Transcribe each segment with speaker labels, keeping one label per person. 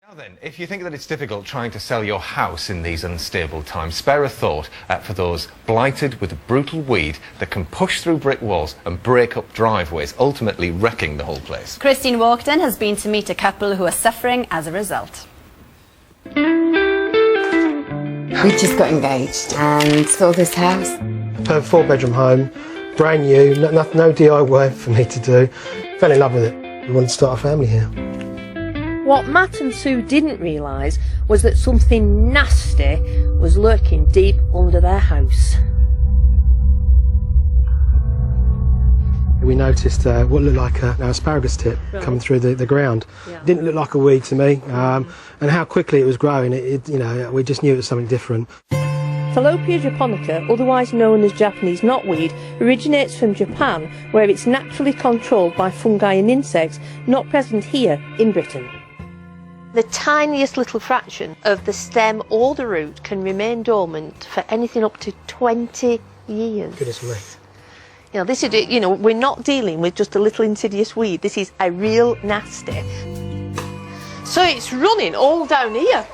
Speaker 1: Now then, if you think that it's difficult trying to sell your house in these unstable times, spare a thought for those blighted with a brutal weed that can push through brick walls and break up driveways, ultimately wrecking the whole place.
Speaker 2: Christine walked in has been to meet a couple who are suffering as a result.
Speaker 3: We just got engaged and saw this house.
Speaker 4: A 4-bedroom home, brand new, no DIY for me to do. Fell in love with it. We wanted to start a family here.
Speaker 5: What Matt and Sue didn't realise was that something nasty was lurking deep under their house.
Speaker 4: We noticed what looked like an asparagus tip coming through the ground.
Speaker 5: Yeah.
Speaker 4: It didn't look like a weed to me, and how quickly it was growing, we just knew it was something different.
Speaker 5: Fallopian japonica, otherwise known as Japanese knotweed, originates from Japan, where it's naturally controlled by fungi and insects, not present here in Britain. The tiniest little fraction of the stem or the root can remain dormant for anything up to 20 years.
Speaker 4: Goodness me.
Speaker 5: You know, this is, we're not dealing with just a little insidious weed. This is a real nasty. So it's running all down here.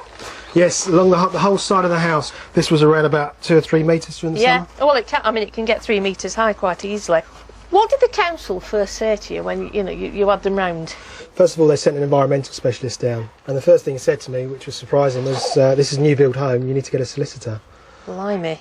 Speaker 4: Yes, along the whole side of the house. This was around about 2 or 3 metres from the summer.
Speaker 5: Well, it can get 3 metres high quite easily. What did the council first say to you when you had them round?
Speaker 4: First of all, they sent an environmental specialist down, and the first thing he said to me, which was surprising, was this is a new build home, you need to get a solicitor.
Speaker 5: Blimey.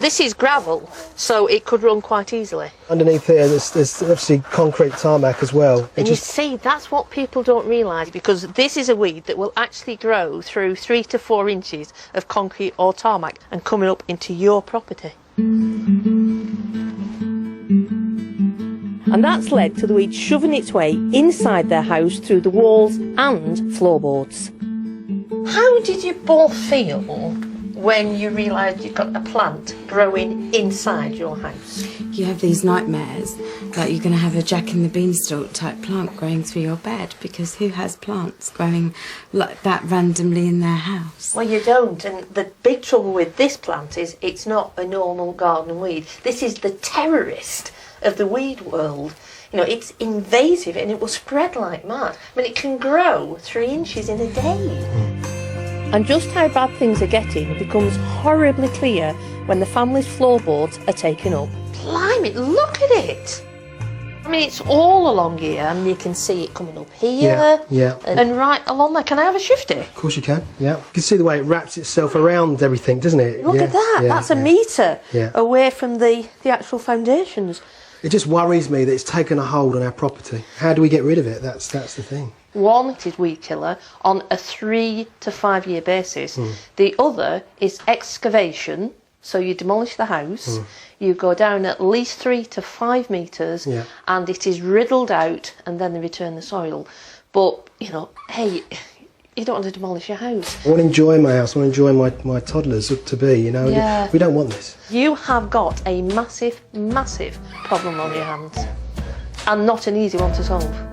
Speaker 5: This is gravel, so it could run quite easily.
Speaker 4: Underneath here, there's obviously concrete tarmac as well.
Speaker 5: And you see, that's what people don't realise, because this is a weed that will actually grow through 3 to 4 inches of concrete or tarmac and coming up into your property. And that's led to the weed shoving its way inside their house through the walls and floorboards. How did you both feel when you realised you've got a plant growing inside your house?
Speaker 3: You have these nightmares that you're going to have a Jack and the Beanstalk type plant growing through your bed, because who has plants growing like that randomly in their house?
Speaker 5: Well, you don't, and the big trouble with this plant is it's not a normal garden weed. This is the terrorist of the weed world. It's invasive and it will spread like mad. I mean, it can grow 3 inches in a day. And just how bad things are getting becomes horribly clear when the family's floorboards are taken up. Blimey, look at it! I mean, it's all along here, and you can see it coming up here.
Speaker 4: Yeah.
Speaker 5: And right along there. Can I have a shifty?
Speaker 4: Of course you can, yeah. You can see the way it wraps itself around everything, doesn't it?
Speaker 5: Look at that, that's a metre away from the actual foundations.
Speaker 4: It just worries me that it's taken a hold on our property. How do we get rid of it? That's the thing.
Speaker 5: One, it is weed killer on a 3 to 5 year basis. The other is excavation. So you demolish the house, you go down at least 3 to 5 metres, and it is riddled out, and then they return the soil. But, hey, you don't want to demolish your house.
Speaker 4: I want to enjoy my house, I want to enjoy my toddlers to be,
Speaker 5: Yeah.
Speaker 4: We don't want this.
Speaker 5: You have got a massive, massive problem on your hands, and not an easy one to solve.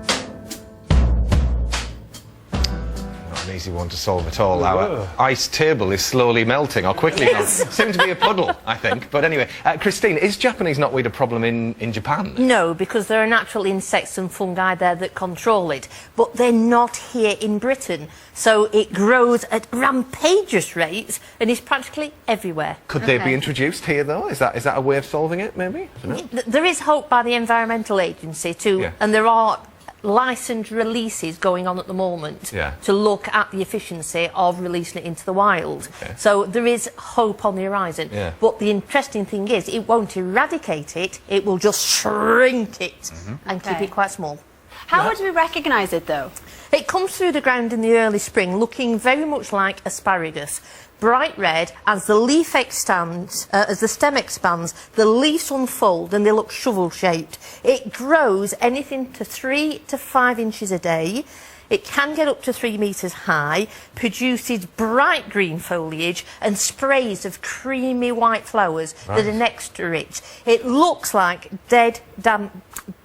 Speaker 1: An easy one to solve at all. Our ice table is slowly melting, or quickly melting. Seems to be a puddle, I think. But anyway, Christine, is Japanese knotweed a problem in Japan?
Speaker 5: No, because there are natural insects and fungi there that control it. But they're not here in Britain. So it grows at rampageous rates and is practically everywhere.
Speaker 1: Could they be introduced here, though? Is that a way of solving it, maybe? I don't know.
Speaker 5: There is hope by the Environmental Agency and there are licensed releases going on at the moment to look at the efficiency of releasing it into the wild. So there is hope on the horizon. But the interesting thing is it won't eradicate it, it will just shrink it and keep it quite small.
Speaker 2: How would we recognise it, though?
Speaker 5: It comes through the ground in the early spring looking very much like asparagus. Bright red. As the leaf expands, as the stem expands, the leaves unfold and they look shovel-shaped. It grows anything to 3 to 5 inches a day. It can get up to 3 metres high, produces bright green foliage and sprays of creamy white flowers that are next to it. It looks like dead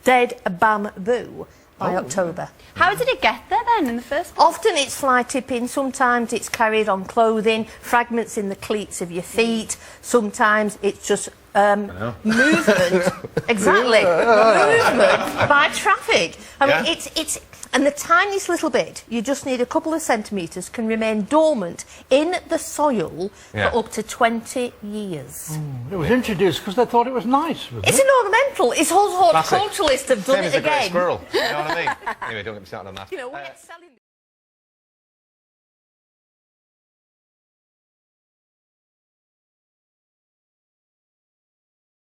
Speaker 5: bamboo by October.
Speaker 2: How did it get there then in the first place?
Speaker 5: Often it's fly tipping, sometimes it's carried on clothing, fragments in the cleats of your feet, sometimes it's just movement. Exactly. Movement by traffic. I mean, it's and the tiniest little bit, you just need a couple of centimetres, can remain dormant in the soil for up to 20 years.
Speaker 6: It was introduced because they thought it was nice, wasn't
Speaker 5: It's
Speaker 6: it?
Speaker 5: an ornamental. It's horticulturalists have done
Speaker 1: Same
Speaker 5: it
Speaker 1: as a great
Speaker 5: again.
Speaker 1: squirrel. You know what I mean? Anyway, don't get me started on that.
Speaker 5: You know, we're selling